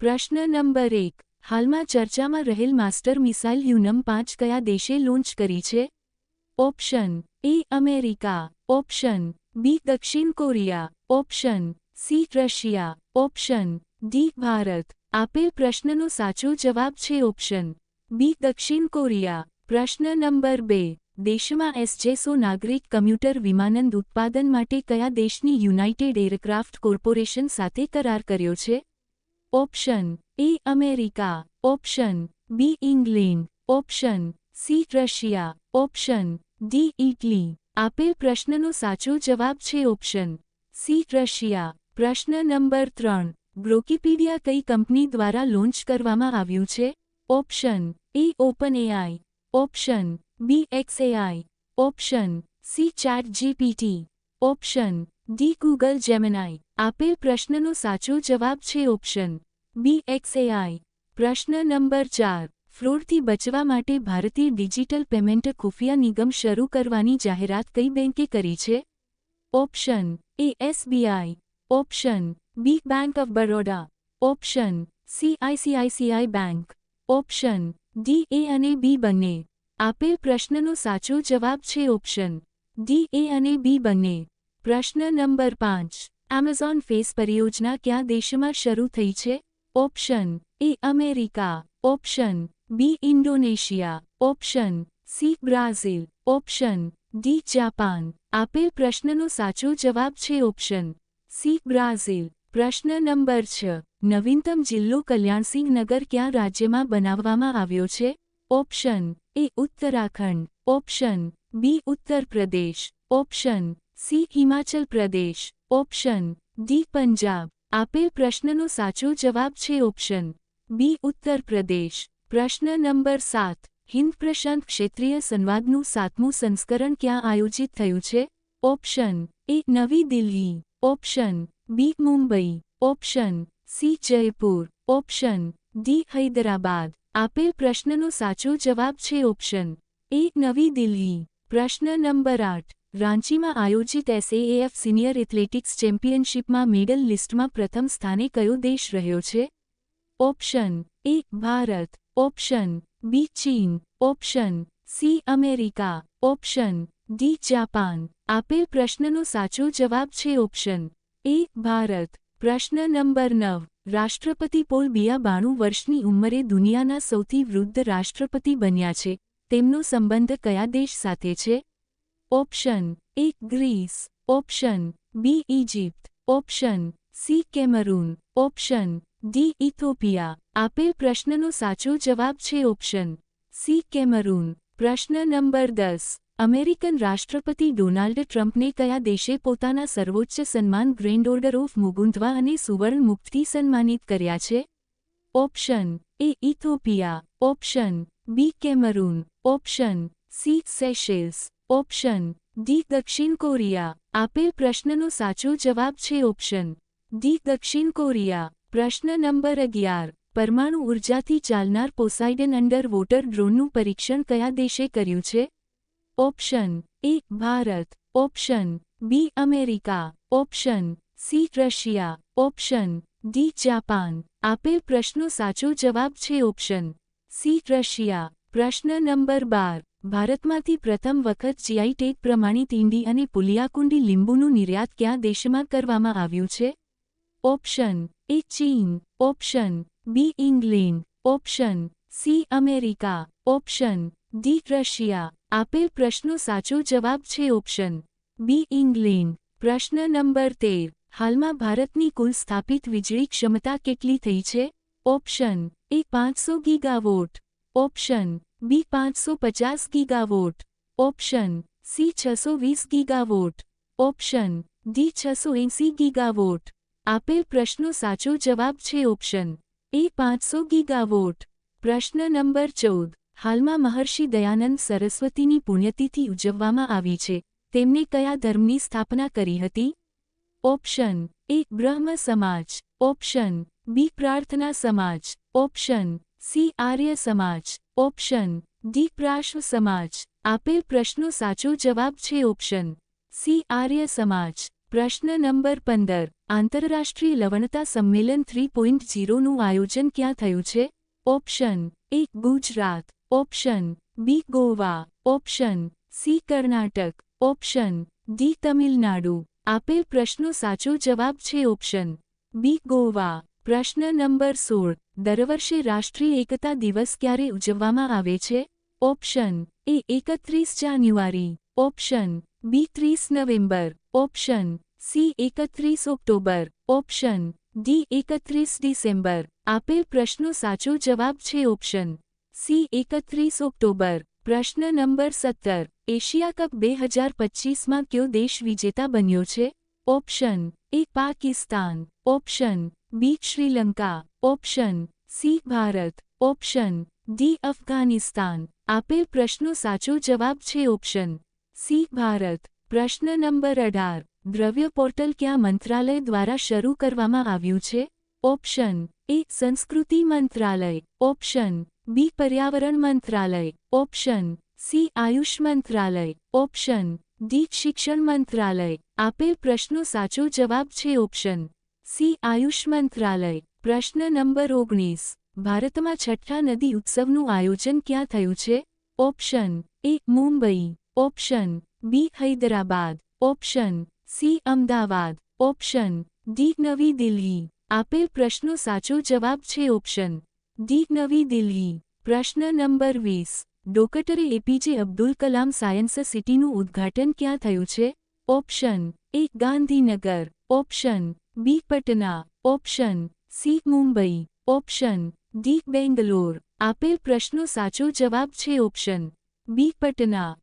પ્રશ્ન નંબર 1. હાલમાં ચર્ચામાં રહેલ માસ્ટર મિસાઇલ યુનમ-5 કયા દેશે લોન્ચ કરી છે? Option A America, option B દક્ષિણ Korea, option C Russia, option D Bharat. આપેલ પ્રશ્નનો સાચો જવાબ છે ઓપ્શન બી દક્ષિણ કોરિયા. પ્રશ્ન નંબર 2. દેશમાં એસ-400 નાગરિક કમ્યુટર વિમાનન ઉત્પાદન માટે કયા દેશની યુનાઇટેડ એરક્રાફ્ટ કોર્પોરેશન સાથે કરાર કર્યો છે? Option A America, option B England, option C Russia, option D Italy. આપેલ પ્રશ્નનો સાચો જવાબ છે ઓપ્શન સી રશિયા. પ્રશ્ન નંબર 3. વિકિપીડિયા કઈ કંપની દ્વારા લોન્ચ કરવામાં આવ્યું છે? Option A OpenAI, option B xAI, option C ChatGPT, option D Google Gemini. આપેલ પ્રશ્નનો સાચો જવાબ છે ઓપ્શન બી એક્સએઆઈ. પ્રશ્ન નંબર 4. ફ્રોડથી બચવા માટે ભારતીય ડિજિટલ પેમેન્ટ ખુફિયા નિગમ શરૂ કરવાની જાહેરાત કઈ બેંકે કરી છે? Option A SBI, option B bank of Baroda, option C ICICI bank, option D A અને બી બંને. આપેલ પ્રશ્નનો સાચો જવાબ છે ઓપ્શન ડી એ અને બી બંને. પ્રશ્ન નંબર 5. એમેઝોન ફેસ પરિયોજના કયા દેશમાં શરૂ થઈ છે? Option A America, option B Indonesia, option C Brazil, option D Japan. આપેલ પ્રશ્નનો સાચો જવાબ છે ઓપ્શન સી બ્રાઝિલ. પ્રશ્ન નંબર 6. નવીનતમ જિલ્લો કલ્યાણસિંહ નગર કયા રાજ્યમાં બનાવવામાં આવ્યો છે? Option A Uttarakhand, option B Uttar Pradesh, option C Himachal Pradesh, option D Punjab. આપેલ પ્રશ્નનો સાચો જવાબ છે ઓપ્શન બી ઉત્તર પ્રદેશ. પ્રશ્ન નંબર 7. હિન્દ પ્રશાંત ક્ષેત્રીય સંવાદનું 7મું સંસ્કરણ ક્યાં આયોજિત થયું છે? Option A Navi Delhi, option B Mumbai, option C Jaipur, option D Hyderabad. આપેલ પ્રશ્નનો સાચો જવાબ છે ઓપ્શન એ નવી દિલ્હી. પ્રશ્ન નંબર 8. રાંચીમાં આયોજિત એસએએફ સિનિયર એથ્લેટિક્સ ચેમ્પિયનશિપમાં મેડલ લિસ્ટમાં પ્રથમ સ્થાને કયો દેશ રહ્યો છે? Option A Bharat, option B ચીન, option C America, option D Japan. આપેલ પ્રશ્નનો સાચો જવાબ છે ઓપ્શન એ ભારત. પ્રશ્ન નંબર 9. રાષ્ટ્રપતિ પોલ બિયા 92 વર્ષની ઉંમરે દુનિયાના સૌથી વૃદ્ધ રાષ્ટ્રપતિ બન્યા છે. તેમનો સંબંધ કયા દેશ સાથે છે? Option A Greece, option B Egypt, option C Cameroon, option D Ethiopia. આપેલ પ્રશ્નનો સાચો જવાબ છે ઓપ્શન સી કેમરૂન. પ્રશ્ન નંબર 10. અમેરિકન રાષ્ટ્રપતિ ડોનાલ્ડ ટ્રમ્પને કયા દેશે પોતાના સર્વોચ્ચ સન્માન ગ્રેન્ડ ઓર્ડર ઓફ મુગુન્ધવા અને સુવર્ણ મુક્તથી સન્માનિત કર્યા છે? Option A Ethiopia, option B Cameroon, option C Seychelles, option D દક્ષિણ કોરિયા. આપેલ પ્રશ્નનો સાચો જવાબ છે ઓપ્શન ડી દક્ષિણ કોરિયા. પ્રશ્ન નંબર 11. પરમાણુ ઉર્જાથી ચાલનાર પોસાઇડન અંડર વોટર ડ્રોનનું પરીક્ષણ કયા દેશે કર્યું છે? Option A Bharat, option B America, option C Russia, option D Japan. આપેલ પ્રશ્નો સાચો જવાબ છે ઓપ્શન સી રશિયા. પ્રશ્ન નંબર 12. ભારતમાંથી પ્રથમ વખત જીઆઈ ટેગ પ્રમાણિત ઈંડી અને પુલિયાકુંડી લીંબુનું નિર્યાત કયા દેશમાં કરવામાં આવ્યું છે? ઓપ્શન એ ચીન, option B England, option C America, option D Russia. આપેલ પ્રશ્નો સાચો જવાબ છે ઓપ્શન બી ઇંગ્લેન્ડ. પ્રશ્ન નંબર 13. હાલમાં ભારતની કુલ સ્થાપિત વીજળી ક્ષમતા કેટલી થઈ છે? Option A 500 gigawatt, option B 550 gigawatt, option C 620 gigawatt, option D 680 gigawatt. આપેલ પ્રશ્નો સાચો જવાબ છે ઓપ્શન એ 500 ગીગાવોટ. પ્રશ્ન નંબર 14. હાલમાં મહર્ષિ દયાનંદ સરસ્વતીની પુણ્યતિથિ ઉજવવામાં આવી છે. તેમણે કયા ધર્મની સ્થાપના કરી હતી? ઓપ્શન એ બ્રહ્મ સમાજ, ઓપ્શન બી પ્રાર્થના સમાજ, option C Arya Samaj, option D પ્રાશ્વ સમાજ. આપેલ પ્રશ્નો સાચો જવાબ છે ઓપ્શન સી આર્ય સમાજ. પ્રશ્ન નંબર 15 આંતરરાષ્ટ્રીય લવણતા સંમેલન 3.0નું આયોજન ક્યાં થયું છે? Option A Gujarat, option B Goa, option C Karnataka, option D Tamil Nadu. આપેલ પ્રશ્નો સાચો જવાબ છે ઓપ્શન બી ગોવા. પ્રશ્ન નંબર 16 દર વર્ષે રાષ્ટ્રીય એકતા દિવસ ક્યારે ઉજવવામાં આવે છે? Option A 31 January, option B 30 November, option C 31 October, option D 31 December. આપેલ પ્રશ્નો સાચો જવાબ છે ઓપ્શન સી 31 ઓક્ટોબર. પ્રશ્ન નંબર 17 એશિયા કપ 2025માં કયો દેશ વિજેતા બન્યો છે? Option A Pakistan, option B Sri Lanka, option C Bharat, option D Afghanistan. આપેલ પ્રશ્નો સાચો જવાબ છે ઓપ્શન સી ભારત. પ્રશ્ન નંબર 18 દ્રવ્ય પોર્ટલ ક્યાં મંત્રાલય દ્વારા શરૂ કરવામાં આવ્યું છે? ઓપ્શન એ સંસ્કૃતિ મંત્રાલય, ઓપ્શન બી પર્યાવરણ મંત્રાલય, ઓપ્શન સી આયુષ મંત્રાલય, ઓપ્શન ડી શિક્ષણ મંત્રાલય. આપેલ પ્રશ્નો સાચો જવાબ છે ઓપ્શન સી આયુષ મંત્રાલય. પ્રશ્ન નંબર 19 ભારતમાં છઠ્ઠા નદી ઉત્સવનું આયોજન ક્યાં થયું છે? Option A Mumbai, option B Hyderabad, option C Ahmedabad, option D નવી દિલ્હી. આપેલ પ્રશ્નો સાચો જવાબ છે ઓપ્શન ડી નવી દિલ્હી. પ્રશ્ન number 20 doctor APJ Abdul Kalam science સિટીનું ઉદ્ઘાટન ક્યાં થયું છે? Option A Gandhinagar, option B Patna, option C Mumbai, option D Bangalore. આપેલ પ્રશ્નો સાચો જવાબ છે ઓપ્શન બી પટના.